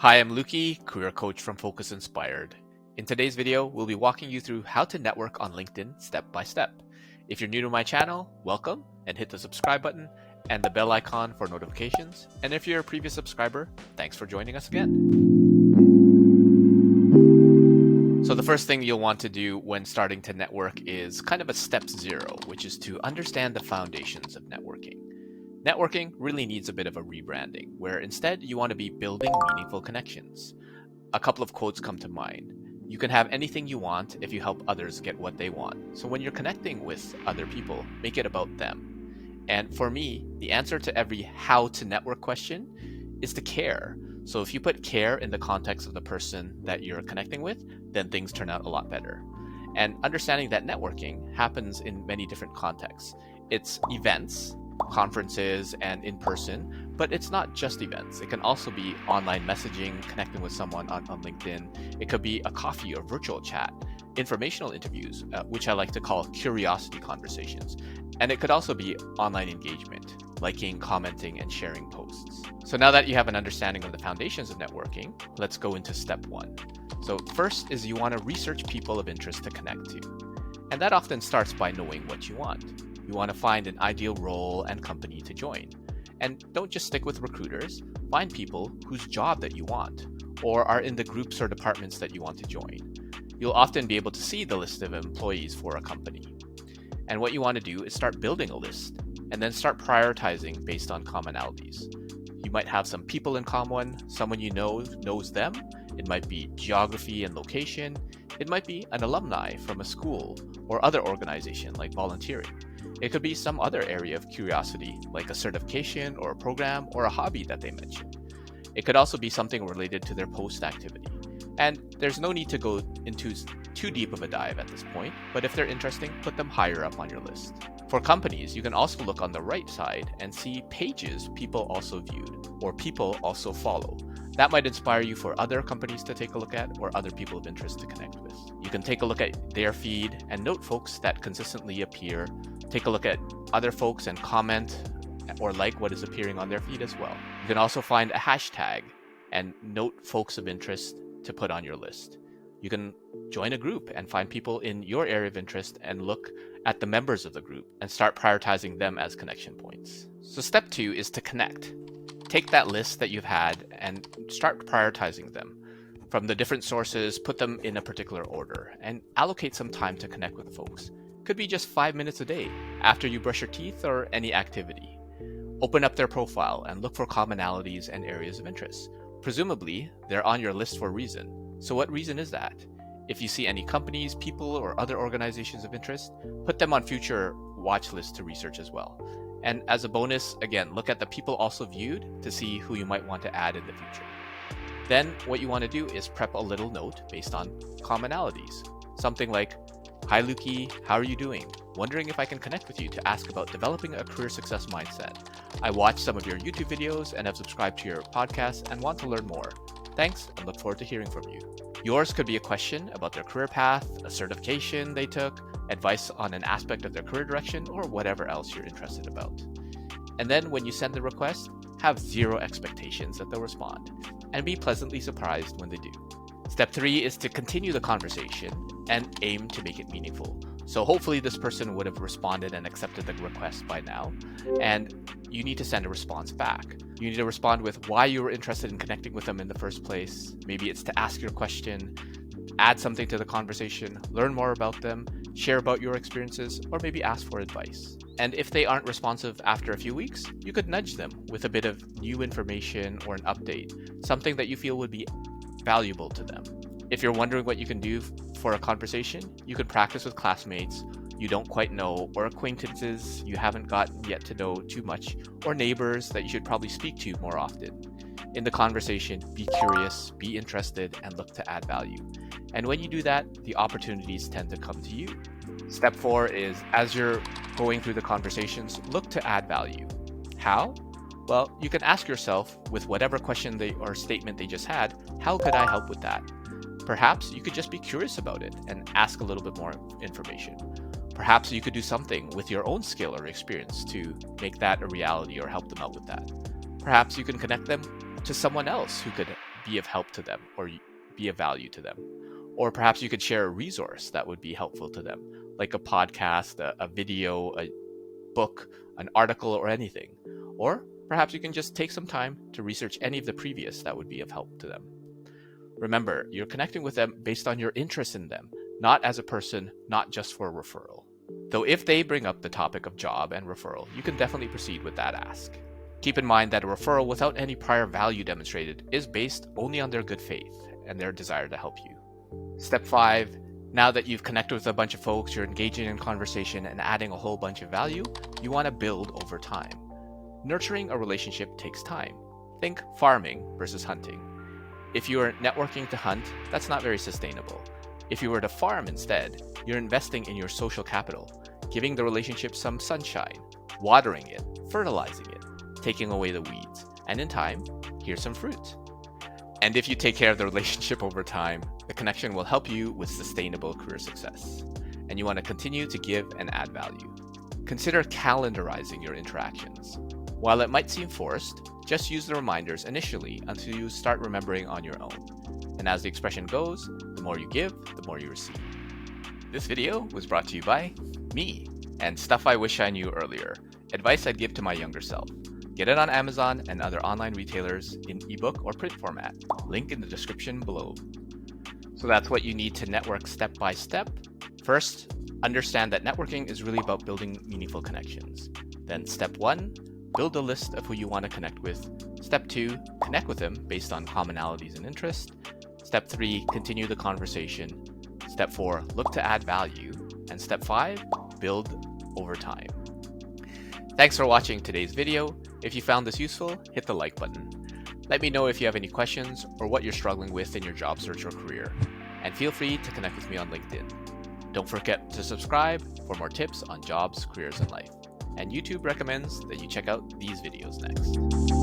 Hi, I'm Luki, career coach from Focus Inspired. In today's video, we'll be walking you through how to network on LinkedIn step by step. If you're new to my channel, welcome and hit the subscribe button and the bell icon for notifications. And if you're a previous subscriber, thanks for joining us again. So the first thing you'll want to do when starting to network is kind of a step zero, which is to understand the foundations of networking. Networking really needs a bit of a rebranding, where instead you want to be building meaningful connections. A couple of quotes come to mind. You can have anything you want if you help others get what they want. So when you're connecting with other people, make it about them. And for me, the answer to every how to network question is to care. So if you put care in the context of the person that you're connecting with, then things turn out a lot better. And understanding that networking happens in many different contexts. It's events, conferences, and in person, but it's not just events. It can also be online messaging, connecting with someone on LinkedIn. It could be a coffee or virtual chat, informational interviews, which I like to call curiosity conversations. And it could also be online engagement, liking, commenting, and sharing posts. So now that you have an understanding of the foundations of networking, let's go into step one. So first is you want to research people of interest to connect to. And that often starts by knowing what you want. You want to find an ideal role and company to join. And don't just stick with recruiters, find people whose job that you want, or are in the groups or departments that you want to join. You'll often be able to see the list of employees for a company. And what you want to do is start building a list, and then start prioritizing based on commonalities. You might have some people in common, someone you know knows them. It might be geography and location. It might be an alumni from a school or other organization like volunteering. It could be some other area of curiosity, like a certification or a program or a hobby that they mentioned. It could also be something related to their post activity. And there's no need to go into too deep of a dive at this point, but if they're interesting, put them higher up on your list. For companies, you can also look on the right side and see pages people also viewed or people also follow. That might inspire you for other companies to take a look at or other people of interest to connect with. You can take a look at their feed and note folks that consistently appear. Take a look at other folks and comment or like what is appearing on their feed as well. You can also find a hashtag and note folks of interest to put on your list. You can join a group and find people in your area of interest and look at the members of the group and start prioritizing them as connection points. So step two is to connect. Take that list that you've had and start prioritizing them. From the different sources, put them in a particular order and allocate some time to connect with folks. Could be just 5 minutes a day after you brush your teeth or any activity. Open up their profile and look for commonalities and areas of interest. Presumably, they're on your list for a reason. So what reason is that? If you see any companies, people, or other organizations of interest, put them on future watch lists to research as well. And as a bonus, again, look at the people also viewed to see who you might want to add in the future. Then what you want to do is prep a little note based on commonalities. Something like, "Hi Luki, how are you doing? Wondering if I can connect with you to ask about developing a career success mindset. I watched some of your YouTube videos and have subscribed to your podcast and want to learn more. Thanks and look forward to hearing from you." Yours could be a question about their career path, a certification they took, advice on an aspect of their career direction, or whatever else you're interested about. And then when you send the request, have zero expectations that they'll respond, and be pleasantly surprised when they do. Step three is to continue the conversation and aim to make it meaningful. So hopefully this person would have responded and accepted the request by now, and you need to send a response back. You need to respond with why you were interested in connecting with them in the first place. Maybe it's to ask your question, add something to the conversation, learn more about them, share about your experiences, or maybe ask for advice. And if they aren't responsive after a few weeks, you could nudge them with a bit of new information or an update, something that you feel would be valuable to them. If you're wondering what you can do for a conversation, you could practice with classmates you don't quite know, or acquaintances you haven't gotten yet to know too much, or neighbors that you should probably speak to more often. In the conversation, be curious, be interested, and look to add value. And when you do that, the opportunities tend to come to you. Step four is, as you're going through the conversations, look to add value. How? Well, you can ask yourself, with whatever question or statement they just had, how could I help with that? Perhaps you could just be curious about it and ask a little bit more information. Perhaps you could do something with your own skill or experience to make that a reality or help them out with that. Perhaps you can connect them to someone else who could be of help to them or be of value to them. Or perhaps you could share a resource that would be helpful to them, like a podcast, a video, a book, an article, or anything. Or perhaps you can just take some time to research any of the previous that would be of help to them. Remember, you're connecting with them based on your interest in them, not as a person, not just for a referral. Though if they bring up the topic of job and referral, you can definitely proceed with that ask. Keep in mind that a referral without any prior value demonstrated is based only on their good faith and their desire to help you. Step 5. Now that you've connected with a bunch of folks, you're engaging in conversation and adding a whole bunch of value, you want to build over time. Nurturing a relationship takes time. Think farming versus hunting. If you are networking to hunt, that's not very sustainable. If you were to farm instead, you're investing in your social capital, giving the relationship some sunshine, watering it, fertilizing it, taking away the weeds, and in time, here's some fruit. And if you take care of the relationship over time, the connection will help you with sustainable career success. And you want to continue to give and add value. Consider calendarizing your interactions. While it might seem forced, just use the reminders initially until you start remembering on your own. And as the expression goes, the more you give, the more you receive. This video was brought to you by me and Stuff I Wish I Knew Earlier, advice I'd give to my younger self. Get it on Amazon and other online retailers in ebook or print format. Link in the description below. So that's what you need to network step by step. First, understand that networking is really about building meaningful connections. Then step 1, build a list of who you want to connect with. Step 2, connect with them based on commonalities and interests. Step 3, continue the conversation. Step 4, look to add value. And step 5, build over time. Thanks for watching today's video. If you found this useful, hit the like button. Let me know if you have any questions or what you're struggling with in your job search or career. And feel free to connect with me on LinkedIn. Don't forget to subscribe for more tips on jobs, careers, and life. And YouTube recommends that you check out these videos next.